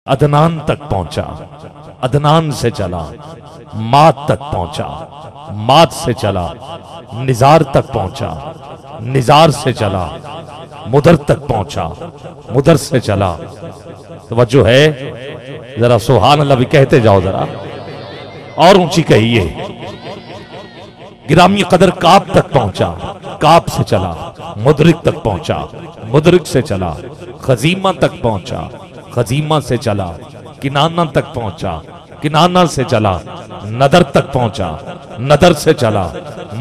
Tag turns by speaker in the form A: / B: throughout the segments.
A: अदनान तक पहुंचा, अदनान से चला मात तक पहुंचा, मात से चला निजार तक पहुंचा, निजार से चला मुदर तक पहुंचा, मुदर से चला तवज्जो है जरा सुभान अल्लाह भी कहते जाओ जरा और ऊंची कहिए। गिरामी कदर काब तक पहुंचा, काब से चला मुदरिक तक पहुंचा, मुदरिक से चला खजीमा तक पहुंचा, खजीमा से चला किनाना तक पहुंचा, किनाना से चला नदर तक पहुंचा, नदर से चला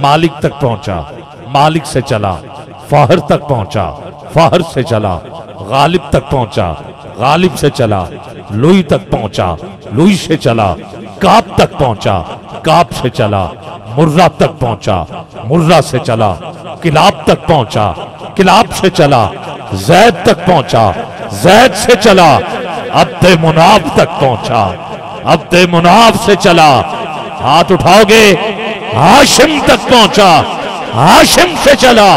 A: मालिक तक पहुंचा, मालिक से चला फाहर तक पहुंचा, फाहर से चला गालिब तक पहुंचा, गालिब से चला लुई तक पहुंचा, लुई से चला काब तक पहुंचा, काब से चला मुर्रा तक पहुंचा, मुर्रा से चला किलाब तक पहुंचा, किलाब से चला जैद तक पहुंचा, जैद से चला अब्दे मुनाफ तक पहुंचा, अब्दे मुनाफ से चला हाथ उठाओगे हाशिम तक पहुंचा, हाशिम से चला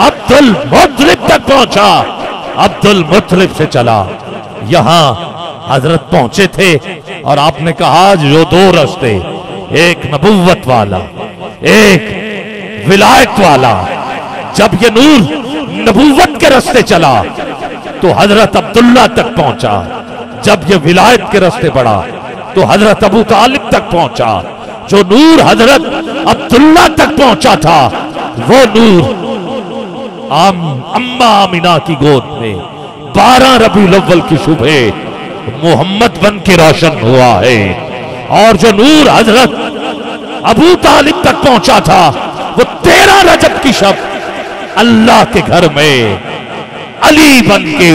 A: अब्दुल मुत्तलिब तक पहुंचा, अब्दुल मुत्तलिब से चला। यहां हजरत पहुंचे थे और आपने कहा जो दो रास्ते, एक नबुव्वत वाला एक विलायत वाला, जब ये नूर नबुव्वत के रास्ते चला तो हजरत अब्दुल्ला तक पहुंचा, जब ये विलायत के रास्ते बढ़ा तो हजरत अबू तालिब तक पहुंचा। जो नूर हजरत अब्दुल्ला तक पहुंचा था वो नूर अम्मा आमिना की गोद में 12 रबीउल अव्वल की सुबह मोहम्मद बन के रोशन हुआ है। और जो नूर हजरत अबू तालिब तक पहुंचा था वो 13 रजब की शब अल्लाह के घर में अली बन के,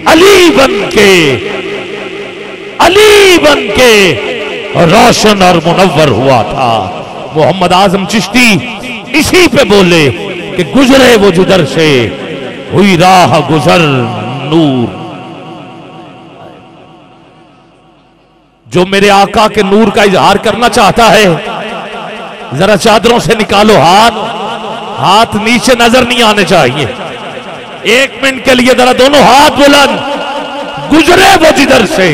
A: अली बन के, अली बन के रोशन और मुनव्वर हुआ था। मोहम्मद आजम चिश्ती इसी पे बोले कि गुजरे वो जिधर से हुई राह गुजर नूर। जो मेरे आका के नूर का इजहार करना चाहता है जरा चादरों से निकालो हाथ, हाथ नीचे नजर नहीं आने चाहिए। 1 मिनट के लिए जरा दोनों हाथ बुलंद, गुजरे वो जिधर से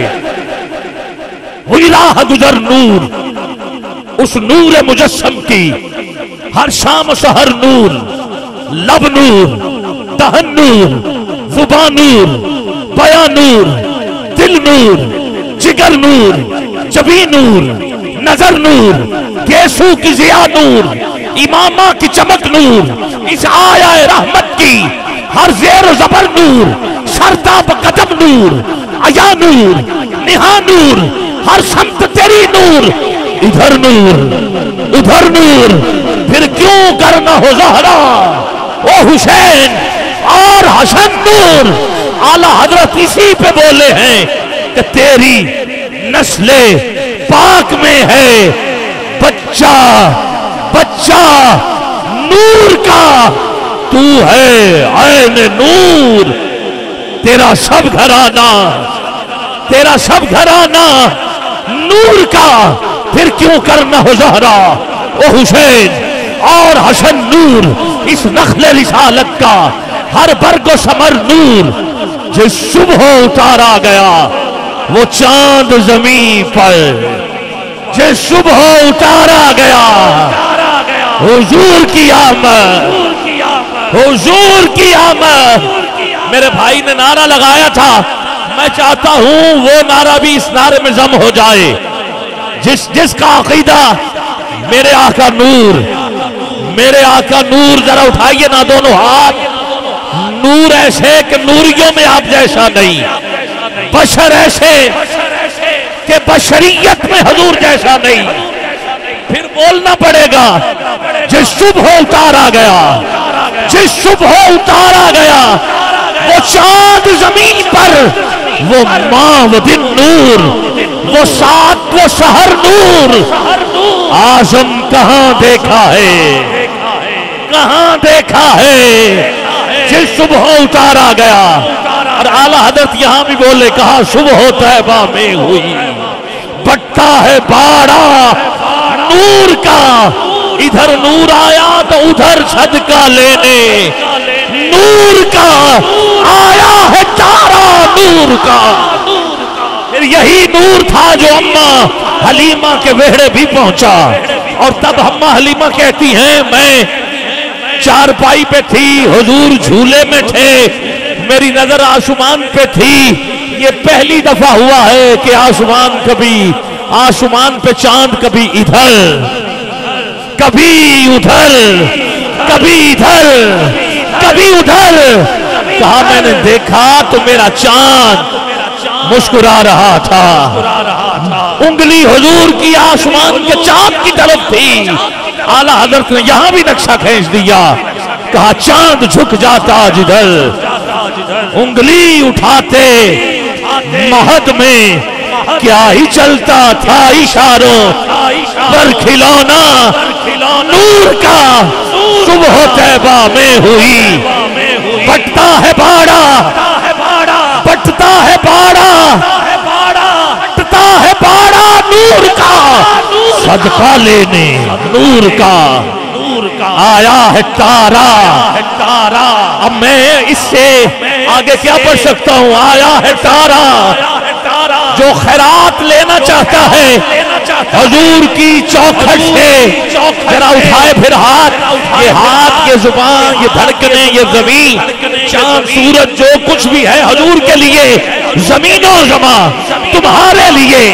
A: हुई राह गुजर नूर। उस नूर मुजस्सम की हर शाम सहर नूर, लब नूर, दहन नूर, जुबान नूर, बयां नूर, दिल नूर, जिगर नूर, जबी नूर, नजर नूर, गेसू की जिया नूर, इमामा की चमक नूर, इस आया रहमत की हर जेर जबर नूर, सरताब कदम नूर, अया नूर, निहा नूर, हर समत तेरी नूर, इधर नूर उधर नूर, फिर क्यों करना हो ज़हरा ओ हुसैन और हसन नूर। आला हजरत इसी पे बोले हैं कि तेरी नस्ले पाक में है बच्चा, बच्चा नूर का, तू है ऐन नूर। तेरा सब घराना, तेरा सब घराना नूर का, फिर क्यों करना हो ज़हरा ओ हुसैन और हसन नूर। इस नखले रिसालत का हर बरगो समर नूर। जिस सुबह उतारा गया वो चांद जमीन पर, जिस सुबह उतारा गया हुजूर की आमद, हुजूर की आमद। मेरे भाई ने नारा लगाया था, मैं चाहता हूं वो नारा भी इस नारे में जम हो जाए। जिसका अकीदा मेरे आका नूर, मेरे आका नूर, जरा उठाइए ना दोनों हाथ। नूर ऐसे कि नूरियों में आप जैसा नहीं, बशर ऐसे कि बशरियत में हुजूर जैसा नहीं। फिर बोलना पड़ेगा जिस सुबह उतारा गया, जिस सुबह उतारा गया वो चांद जमीन पर, वो माँ वो दिन नूर, वो सात वो सहर नूर। आजम कहां देखा है, कहां देखा है जिस सुबह उतारा गया। और आला हजरत यहां भी बोले, कहा सुबह तैबा में हुई, बट्टा है बाड़ा नूर का। इधर नूर आया तो उधर सदका लेने नूर का आया है चारा नूर का। यही नूर था जो अम्मा हलीमा के वेहड़े भी पहुंचा। और तब अम्मा हलीमा कहती हैं, मैं चारपाई पे थी, हुजूर झूले में थे, मेरी नजर आसमान पे थी। ये पहली दफा हुआ है कि आसमान पे चांद कभी इधर कभी उधर कभी इधर कभी उधर। कहा मैंने देखा तो मेरा चांद मुस्कुरा रहा था। उंगली हुजूर की आसमान के चांद की तरफ थी। आला हजरत ने यहां भी नक्शा खींच दिया। कहा चांद झुक जाता जिधर, उंगली उठाते महद में क्या ही चलता था इशारों पर खिलौना नूर का सुबह तैबा में हुई। बटता है बाड़ा, बटता है बाड़ा, बटता है बाड़ा नूर का, सदका लेने नूर का आया है तारा। अब मैं इससे आगे क्या पढ़ सकता हूँ? आया है तारा जो खैरात लेना चाहता है हुजूर की चौखट से। जरा उठाए फिर हाथ, ये हाथ, ये जुबान, ये धड़कने, ये जमीन, चांद सूरज जो कुछ भी है हुजूर के लिए। जमीनो जमा तुम्हारे लिए,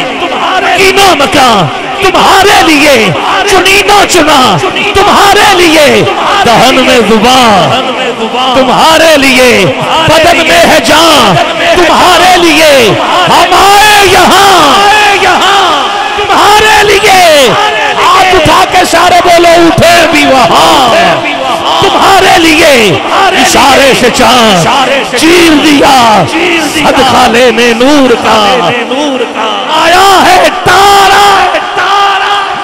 A: कीनो मकान तुम्हारे लिए, चुनीनो चुना तुम्हारे लिए, दहन में जुबान तुम्हारे लिए, बदन में है जान तुम्हारे लिए। हम आए यहाँ तुम्हारे लिए। हाथ उठा के सारे बोलो उठे भी वहां तुम्हारे लिए। इशारे से चांद चीर दिया, सदका लेने नूर का आया है तारा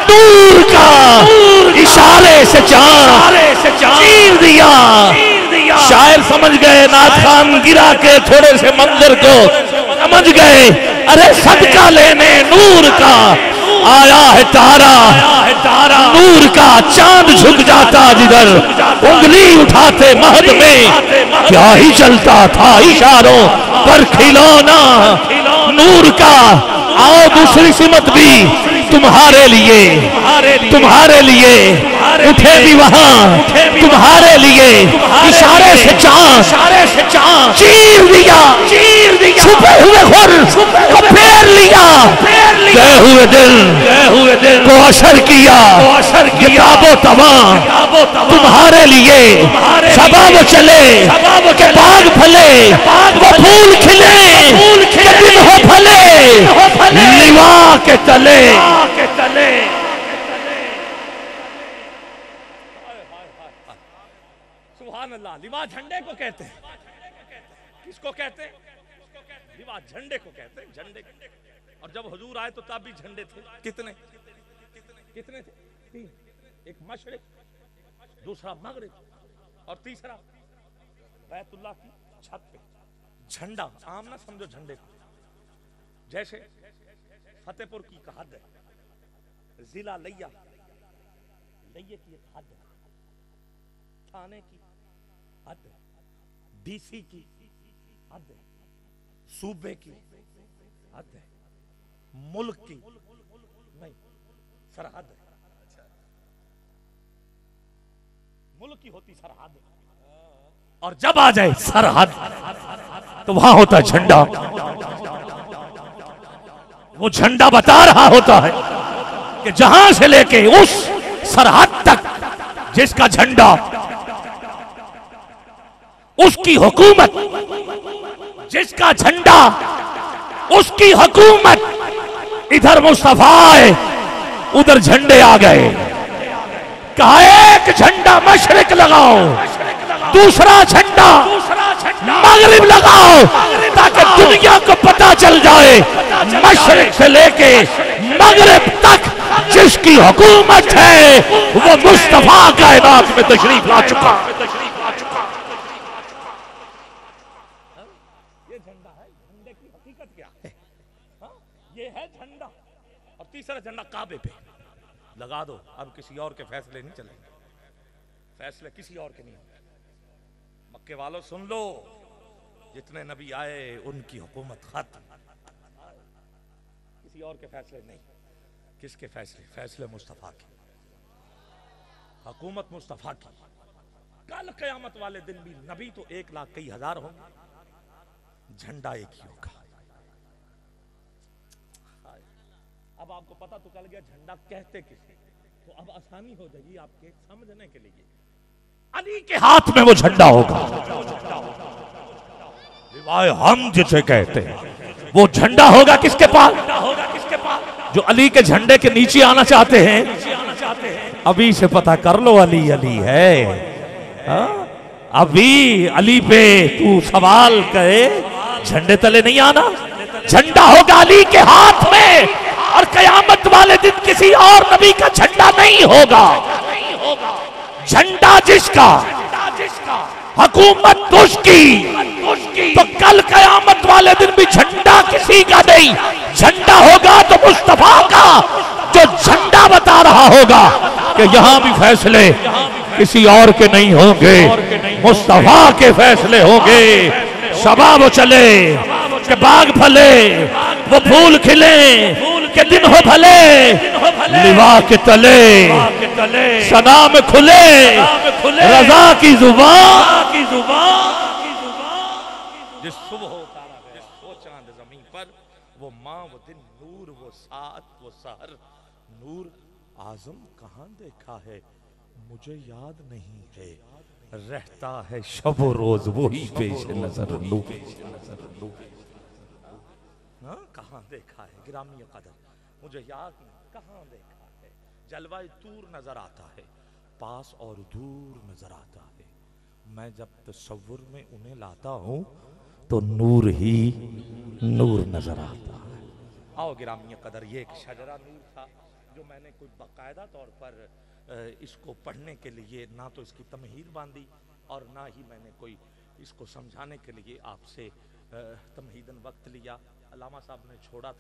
A: नूर का। इशारे से चांद चीर दिया। शायर समझ गए, नाथ खान गिरा के थोड़े से मंजर को समझ गए। अरे सदका लेने नूर का आया है तारा नूर का। चांद झुक जाता जिधर, उंगली उठाते महद में क्या ही चलता था इशारों पर खिलौना नूर का। आओ दूसरी सिमत भी तुम्हारे लिए, तुम्हारे लिए उठे भी वहां तुम्हारे लिए। इशारे से चांद चीर दिया, छुपे हुए खुर को फेर लिया। गए हुए दिल को असर किया, किताबो तमाम तुम्हारे लिए। शबाब चले के बाग फले, वो फूल खिले के दिन हो फले, लिवा के तले। सुभान अल्लाह। लिवा झंडे को कहते हैं। किसको कहते हैं? लिवा झंडे को कहते हैं, झंडे। और जब हुजूर आए तो तब भी झंडे थे। कितने थे? 3। एक मशरिक, दूसरा मगरिब और तीसरा बैतुल्लाह की छत पे झंडा। आम ना समझो झंडे को। जैसे फतेहपुर की एक हद है, जिला लैया की एक हद है, थाने की हद है, डीसी की हद है, सूबे की हद है, मुल्क की नहीं, सरहद है। मुल्क की होती सरहद, और जब आ जाए सरहद तो वहां होता झंडा। वो झंडा बता रहा होता है कि जहां से लेके उस सरहद तक जिसका झंडा, उसकी हुकूमत, जिसका झंडा उसकी हुकूमत। इधर मुस्तफा आए, उधर झंडे आ गए। कहा एक झंडा मशरिक लगाओ, दूसरा झंडा मगरिब लगाओ, ताकि दुनिया को पता चल जाए मशरिक से लेके मगरिब तक जिसकी हुकूमत है वो मुस्तफा कायनात में तशरीफ ला चुका। ये झंडा है। झंडे की हकीकत क्या है? ये है झंडा। और तीसरा झंडा काबे पे लगा दो। अब किसी और के फैसले नहीं चलेंगे, फैसले किसी और के नहीं। मक्के वालों सुन लो, जितने नबी आए उनकी हुकूमत खत्म।
B: किसी और के फैसले नहीं। किसके फैसले? फैसले मुस्तफा के, हुकूमत मुस्तफा की। कल क़यामत वाले दिन भी नबी तो 1 लाख कई हजार होंगे, झंडा एक ही होगा। अब आपको पता तो चल गया झंडा कहते किसे, तो अब आसानी हो जाएगी आपके समझने के लिए। अली के हाथ में वो झंडा होगा, लिवाए हम जिसे कहते हैं, वो झंडा होगा किसके पास? जो अली के झंडे के नीचे आना चाहते हैं, अभी से पता कर लो अली अली है। अभी अली पे तू सवाल करे, झंडे तले नहीं आना। झंडा होगा अली के हाथ में, और कयामत वाले दिन किसी और नबी का झंडा नहीं होगा। झंडा जिसका, हुकूमत उसकी, तो कल कयामत वाले दिन भी झंडा किसी का नहीं, झंडा होगा तो मुस्तफा का, जो झंडा बता रहा होगा कि यहां भी फैसले किसी और के नहीं होंगे, मुस्तफा के फैसले होंगे। सभा वो चले कि बाग फले, वो फूल खिले के दिन हो भले, लिवा के तले सना में खुले रजा की जुबान। जिस सुबह उतारा गया वो चांद जमीन पर, वो माँ वो दिन नूर वो सात वो सहर नूर। आजम कहाँ देखा है मुझे याद नहीं है, रहता है शब रोज वही पेश नजर लू। कहाँ देखा है गिरामी कदर मुझे याद नहीं, कहाँ देखा है। जलवाए तूर नजर आता है, पास और दूर नजर आता है। मैं जब तसव्वुर में उन्हें लाता हूँ तो नूर ही नूर नजर आता है। आओ गिरामी कदर, ये एक शजरा नूर था जो मैंने कोई बाकायदा तौर पर इसको पढ़ने के लिए ना तो इसकी तमहीद बांधी और ना ही मैंने कोई इसको समझाने के लिए आपसे तमहीदन वक्त लिया। अल्लामा साहब ने छोड़ा था।